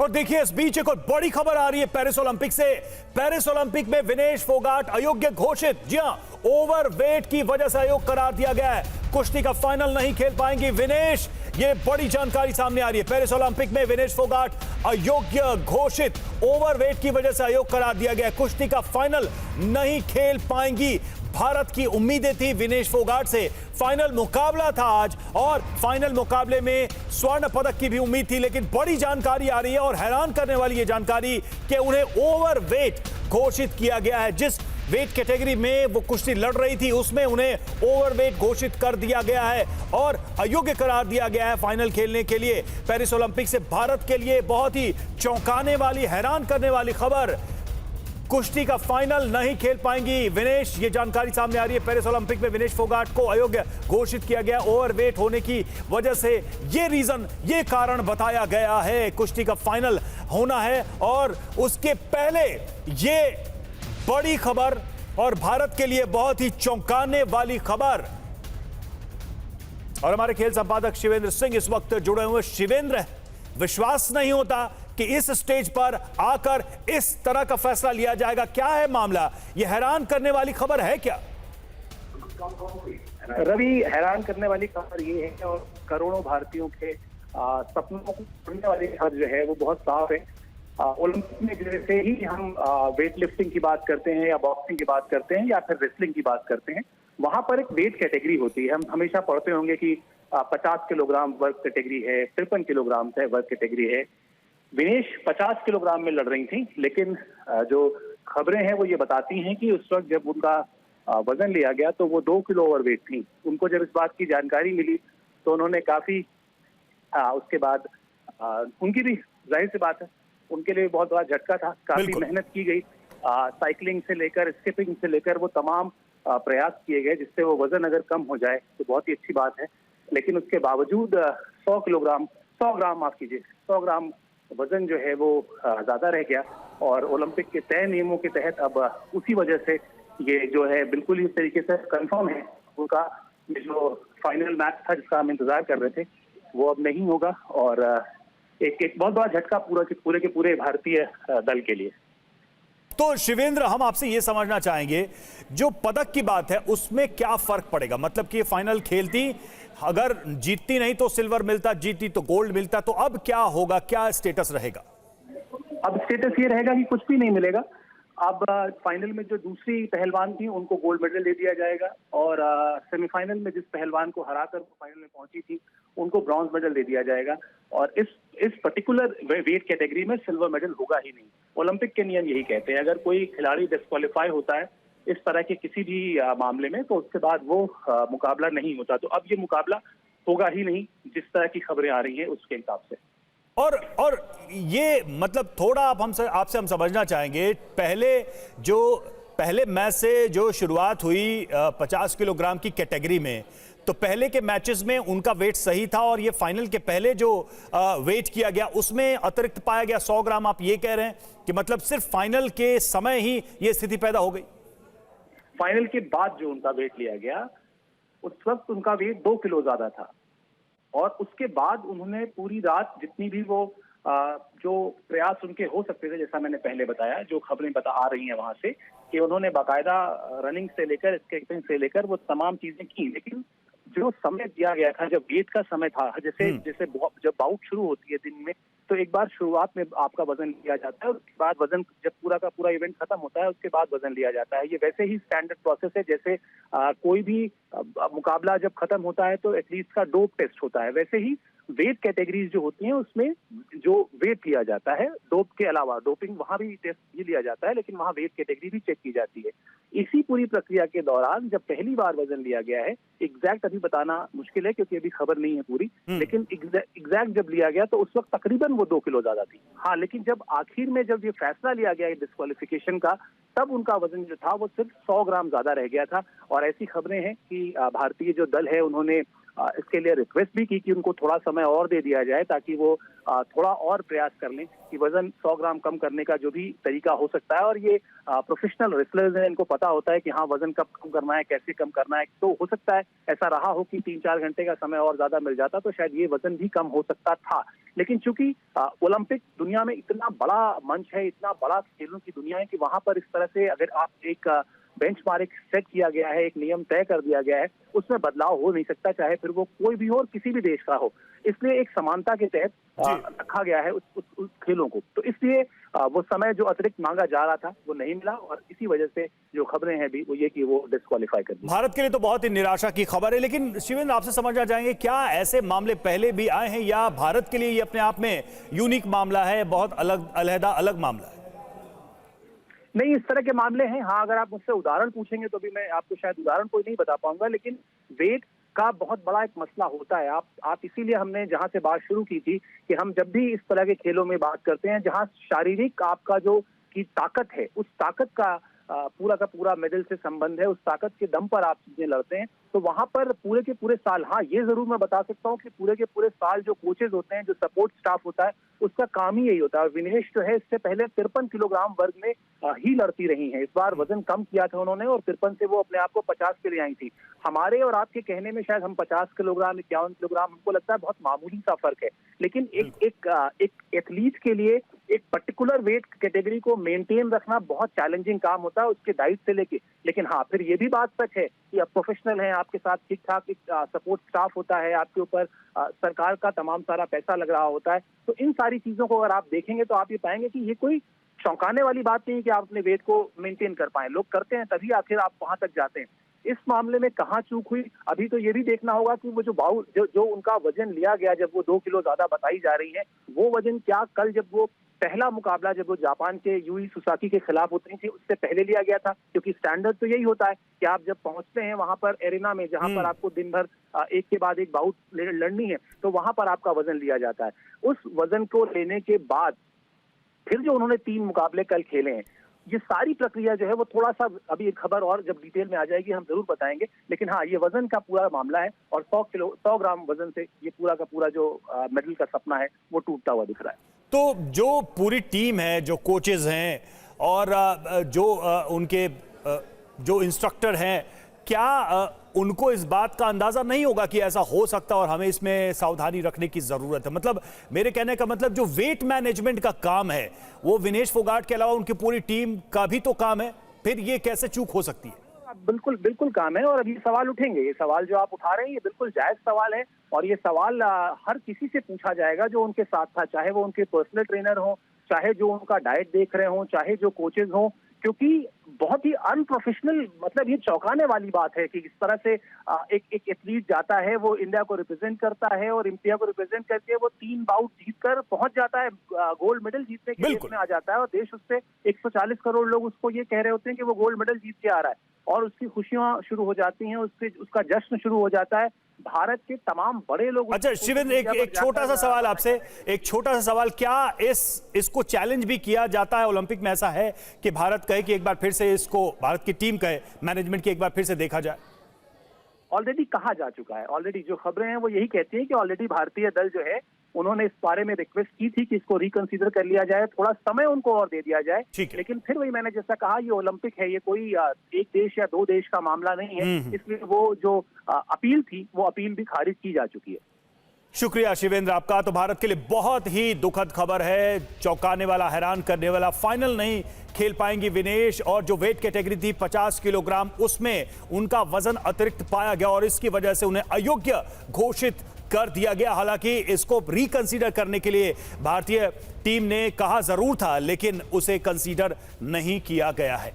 और देखिए इस बीच एक और बड़ी खबर आ रही है पेरिस ओलंपिक से। पेरिस ओलंपिक में विनेश फोगाट अयोग्य घोषित। जी हां, ओवरवेट की वजह से अयोग्य करार दिया गया है। कुश्ती का फाइनल नहीं खेल पाएंगे विनेश, ये बड़ी जानकारी सामने आ रही है। पेरिस ओलंपिक में विनेश फोगाट अयोग्य घोषित, ओवरवेट की वजह से अयोग्य करार दिया गया। कुश्ती का फाइनल नहीं खेल पाएंगी। भारत की उम्मीदें थी विनेश फोगाट से, फाइनल मुकाबला था आज और फाइनल मुकाबले में स्वर्ण पदक की भी उम्मीद थी, लेकिन बड़ी जानकारी आ रही है और हैरान करने वाली ये जानकारी कि उन्हें ओवरवेट घोषित किया गया है। जिस वेट कैटेगरी में वो कुश्ती लड़ रही थी उसमें उन्हें ओवरवेट घोषित कर दिया गया है और अयोग्य करार दिया गया है फाइनल खेलने के लिए। पेरिस ओलंपिक से भारत के लिए बहुत ही चौंकाने वाली, हैरान करने वाली खबर। कुश्ती का फाइनल नहीं खेल पाएंगी विनेश, ये जानकारी सामने आ रही है। पेरिस ओलंपिक में विनेश फोगाट को अयोग्य घोषित किया गया ओवरवेट होने की वजह से। ये कारण बताया गया है। कुश्ती का फाइनल होना है और उसके पहले ये बड़ी खबर और भारत के लिए बहुत ही चौंकाने वाली खबर। और हमारे खेल संपादक शिवेंद्र सिंह इस वक्त जुड़े हुए। शिवेंद्र, विश्वास नहीं होता कि इस स्टेज पर आकर इस तरह का फैसला लिया जाएगा। क्या है मामला? यह हैरान करने वाली खबर है क्या? रवि, हैरान करने वाली खबर ये है और करोड़ों भारतीयों के सपनों को पूरने वाली खबर जो है वो बहुत साफ है। ओलंपिक में जैसे ही हम वेट लिफ्टिंग की बात करते हैं या बॉक्सिंग की बात करते हैं या फिर रेसलिंग की बात करते हैं, वहां पर एक वेट कैटेगरी होती है। हम हमेशा पढ़ते होंगे कि 50 किलोग्राम वर्ग कैटेगरी है, 53 किलोग्राम से वर्ग कैटेगरी है। विनेश 50 किलोग्राम में लड़ रही थी, लेकिन जो खबरें हैं वो ये बताती हैं कि उस वक्त जब उनका वजन लिया गया तो वो 2 किलो ओवरवेट थी। उनको जब इस बात की जानकारी मिली तो उन्होंने काफी उसके बाद उनकी भी, जाहिर सी बात है, उनके लिए बहुत बड़ा झटका था। काफी मेहनत की गई, साइकिलिंग से लेकर स्किपिंग से लेकर वो तमाम प्रयास किए गए जिससे वो वजन अगर कम हो जाए तो बहुत ही अच्छी बात है। लेकिन उसके बावजूद 100 ग्राम वजन जो है वो ज्यादा रह गया और ओलंपिक के तय नियमों के तहत अब उसी वजह से ये जो है बिल्कुल इस तरीके से कंफर्म है, उनका ये जो फाइनल मैच था जिसका हम इंतजार कर रहे थे वो अब नहीं होगा और एक बहुत बड़ा झटका पूरे के पूरे भारतीय दल के लिए। तो शिवेंद्र, हम आपसे ये समझना चाहेंगे, जो पदक की बात है उसमें क्या फर्क पड़ेगा? मतलब कि ये फाइनल खेलती, अगर जीतती नहीं तो सिल्वर मिलता, जीतती तो गोल्ड मिलता, तो अब क्या होगा, क्या स्टेटस रहेगा? अब स्टेटस ये रहेगा कि कुछ भी नहीं मिलेगा। अब फाइनल में जो दूसरी पहलवान थी उनको गोल्ड मेडल दे दिया जाएगा और सेमीफाइनल में जिस पहलवान को हराकर वो फाइनल में पहुंची थी उनको ब्रॉन्ज मेडल दे दिया जाएगा और इस पर्टिकुलर वेट कैटेगरी में सिल्वर मेडल होगा ही नहीं। ओलंपिक के नियम यही कहते हैं, अगर कोई खिलाड़ी डिस्क्वालीफाई होता है इस तरह के किसी भी मामले में तो उसके बाद वो मुकाबला नहीं होता। तो अब ये मुकाबला होगा ही नहीं जिस तरह की खबरें आ रही है उसके हिसाब से। और ये मतलब थोड़ा आप आपसे हम समझना चाहेंगे, पहले मैच से जो शुरुआत हुई 50 किलोग्राम की कैटेगरी में, तो पहले के मैचेस में उनका वेट सही था और ये फाइनल के पहले जो वेट किया गया उसमें अतिरिक्त पाया गया 100 ग्राम। आप ये कह रहे हैं कि मतलब सिर्फ फाइनल के समय ही ये स्थिति पैदा हो गई? फाइनल के बाद जो उनका वेट लिया गया उस वक्त उनका वेट 2 किलो ज्यादा था और उसके बाद उन्होंने पूरी रात जितनी भी वो जो प्रयास उनके हो सकते थे, जैसा मैंने पहले बताया, जो खबरें आ रही हैं वहां से कि उन्होंने बाकायदा रनिंग से लेकर स्केटिंग से लेकर वो तमाम चीजें की, लेकिन जो समय दिया गया था, जब वेट का समय था, जैसे जब बाउट शुरू होती है दिन में तो एक बार शुरुआत में आपका वजन लिया जाता है, उसके बाद वजन जब पूरा का पूरा इवेंट खत्म होता है उसके बाद वजन लिया जाता है। ये वैसे ही स्टैंडर्ड प्रोसेस है, जैसे कोई भी मुकाबला जब खत्म होता है तो एथलीट का डोप टेस्ट होता है, वैसे ही वेट कैटेगरीज जो होती हैं उसमें जो वेट लिया जाता है डोप के अलावा, डोपिंग वहां भी टेस्ट भी लिया जाता है लेकिन वहां वेट कैटेगरी भी चेक की जाती है। इसी पूरी प्रक्रिया के दौरान जब पहली बार वजन लिया गया है, एग्जैक्ट अभी बताना मुश्किल है क्योंकि अभी खबर नहीं है पूरी, लेकिन एग्जैक्ट जब लिया गया तो उस वक्त तकरीबन वो 2 किलो ज्यादा थी। हाँ, लेकिन जब आखिर में जब ये फैसला लिया गया डिस्क्वालिफिकेशन का, तब उनका वजन जो था वो सिर्फ 100 ग्राम ज्यादा रह गया था और ऐसी खबरें हैं कि भारतीय जो दल है उन्होंने इसके लिए रिक्वेस्ट भी की कि उनको थोड़ा समय और दे दिया जाए ताकि वो थोड़ा और प्रयास कर लें कि वजन 100 ग्राम कम करने का जो भी तरीका हो सकता है। और ये प्रोफेशनल रेसलर्स हैं, इनको पता होता है कि हाँ वजन कब कम करना है, कैसे कम करना है। तो हो सकता है ऐसा रहा हो कि 3-4 घंटे का समय और ज्यादा मिल जाता तो शायद ये वजन भी कम हो सकता था। लेकिन चूंकि ओलंपिक दुनिया में इतना बड़ा मंच है, इतना बड़ा खेलों की दुनिया है कि वहां पर इस तरह से अगर आप एक बेंचमार्क सेट किया गया है, एक नियम तय कर दिया गया है, उसमें बदलाव हो नहीं सकता, चाहे फिर वो कोई भी हो और किसी भी देश का हो। इसलिए एक समानता के तहत रखा गया है उस खेलों को। तो इसलिए वो समय जो अतिरिक्त मांगा जा रहा था वो नहीं मिला और इसी वजह से जो खबरें हैं भी वो ये कि वो डिस्क्वालीफाई कर दी। भारत के लिए तो बहुत ही निराशा की खबर है, लेकिन शिवेंद्र आपसे समझना चाहेंगे क्या ऐसे मामले पहले भी आए हैं या भारत के लिए ये अपने आप में यूनिक मामला है, बहुत अलग मामला है? नहीं, इस तरह के मामले हैं। हाँ, अगर आप मुझसे उदाहरण पूछेंगे तो भी मैं आपको शायद उदाहरण कोई नहीं बता पाऊंगा, लेकिन वेट का बहुत बड़ा एक मसला होता है। आप इसीलिए हमने जहां से बात शुरू की थी कि हम जब भी इस तरह के खेलों में बात करते हैं जहां शारीरिक आपका जो की ताकत है, उस ताकत का पूरा का पूरा मेडल से संबंध है, उस ताकत के दम पर आप चीजें लड़ते हैं, तो वहां पर पूरे के पूरे साल, हाँ ये जरूर मैं बता सकता हूँ कि पूरे के पूरे साल जो कोचेज होते हैं, जो सपोर्ट स्टाफ होता है, उसका काम ही यही होता है। विनेश जो है इससे पहले 53 किलोग्राम वर्ग में ही लड़ती रही हैं। इस बार वजन कम किया था उन्होंने और 53 से वो अपने आप को 50 पे ले आई थी। हमारे और आपके कहने में शायद हम 50 किलोग्राम 51 किलोग्राम हमको लगता है बहुत मामूली सा फर्क है, लेकिन एक एथलीट के लिए एक पर्टिकुलर वेट कैटेगरी को मेंटेन रखना बहुत चैलेंजिंग काम होता है, उसके डाइट से लेके। लेकिन हाँ, फिर ये भी बात सच है कि आप प्रोफेशनल हैं, आपके साथ ठीक ठाक सपोर्ट स्टाफ होता है, आपके ऊपर सरकार का तमाम सारा पैसा लग रहा होता है। तो इन सारी चीजों को अगर आप देखेंगे तो आप ये पाएंगे कि ये कोई चौंकाने वाली बात नहीं कि आप अपने वेट को मेंटेन कर पाए। लोग करते हैं तभी आखिर आप वहां तक जाते हैं। इस मामले में कहाँ चूक हुई, अभी तो ये भी देखना होगा कि वो जो उनका वजन लिया गया, जब वो 2 किलो ज्यादा बताई जा रही है, वो वजन क्या कल जब वो पहला मुकाबला जब वो जापान के यूई सुसाकी के खिलाफ उतरी थी उससे पहले लिया गया था? क्योंकि स्टैंडर्ड तो यही होता है कि आप जब पहुंचते हैं वहां पर एरिना में, जहां पर आपको दिन भर एक के बाद एक बाउट लड़नी है, तो वहां पर आपका वजन लिया जाता है। उस वजन को लेने के बाद फिर जो उन्होंने 3 मुकाबले कल खेले हैं, ये सारी प्रक्रिया जो है वो थोड़ा सा, अभी एक खबर और जब डिटेल में आ जाएगी हम जरूर बताएंगे, लेकिन हाँ ये वजन का पूरा मामला है और 100 ग्राम वजन से ये पूरा का पूरा जो मेडल का सपना है वो टूटता हुआ दिख रहा है। तो जो पूरी टीम है, जो कोचेज हैं और जो उनके जो इंस्ट्रक्टर हैं, क्या उनको इस बात का अंदाजा नहीं होगा कि ऐसा हो सकता है और हमें इसमें सावधानी रखने की जरूरत है? मतलब मेरे कहने का मतलब जो वेट मैनेजमेंट का काम है वो विनेश फोगाट के अलावा उनकी पूरी टीम का भी तो काम है, फिर ये कैसे चूक हो सकती है? बिल्कुल काम है और अब ये सवाल उठेंगे। ये सवाल जो आप उठा रहे हैं ये बिल्कुल जायज सवाल है और ये सवाल हर किसी से पूछा जाएगा जो उनके साथ था, चाहे वो उनके पर्सनल ट्रेनर हो, चाहे जो उनका डाइट देख रहे हो, चाहे जो कोचेज हो, क्योंकि बहुत ही अनप्रोफेशनल, मतलब ये चौंकाने वाली बात है कि इस तरह से एक एथलीट जाता है, वो इंडिया को रिप्रेजेंट करता है और इंडिया को रिप्रेजेंट करके वो 3 बाउट जीतकर पहुंच जाता है, गोल्ड मेडल जीतने के लिए आ जाता है और देश उससे 140 करोड़ लोग उसको ये कह रहे होते हैं कि वो गोल्ड मेडल जीत के आ रहा है और उसकी खुशियां शुरू हो जाती हैं, उसका जश्न शुरू हो जाता है। भारत के तमाम बड़े लोग। अच्छा शिवेंद्र, एक छोटा सा सवाल आपसे, एक छोटा सा सवाल, क्या इसको चैलेंज भी किया जाता है ओलंपिक में? ऐसा है कि भारत कहे कि एक बार फिर से इसको, भारत की टीम कहे, मैनेजमेंट की एक बार फिर से देखा जाए? ऑलरेडी कहा जा चुका है। ऑलरेडी जो खबरें हैं वो यही कहती हैं कि ऑलरेडी भारतीय दल जो है उन्होंने इस बारे में रिक्वेस्ट की थी कि इसको रिकंसीडर कर लिया जाए, थोड़ा समय उनको और दे दिया जाए। लेकिन फिर वही मैंने जैसा कहा, ये ओलंपिक है, ये कोई एक देश या 2 देश का मामला नहीं है, इसलिए वो जो अपील थी वो अपील भी खारिज की जा चुकी है। शुक्रिया शिवेंद्र आपका। तो भारत के लिए बहुत ही दुखद खबर है, चौंकाने वाला, हैरान करने वाला। फाइनल नहीं खेल पाएंगी विनेश और जो वेट कैटेगरी थी 50 किलोग्राम, उसमें उनका वजन अतिरिक्त पाया गया और इसकी वजह से उन्हें अयोग्य घोषित कर दिया गया। हालांकि इसको रिकंसीडर करने के लिए भारतीय टीम ने कहा जरूर था, लेकिन उसे कंसीडर नहीं किया गया है।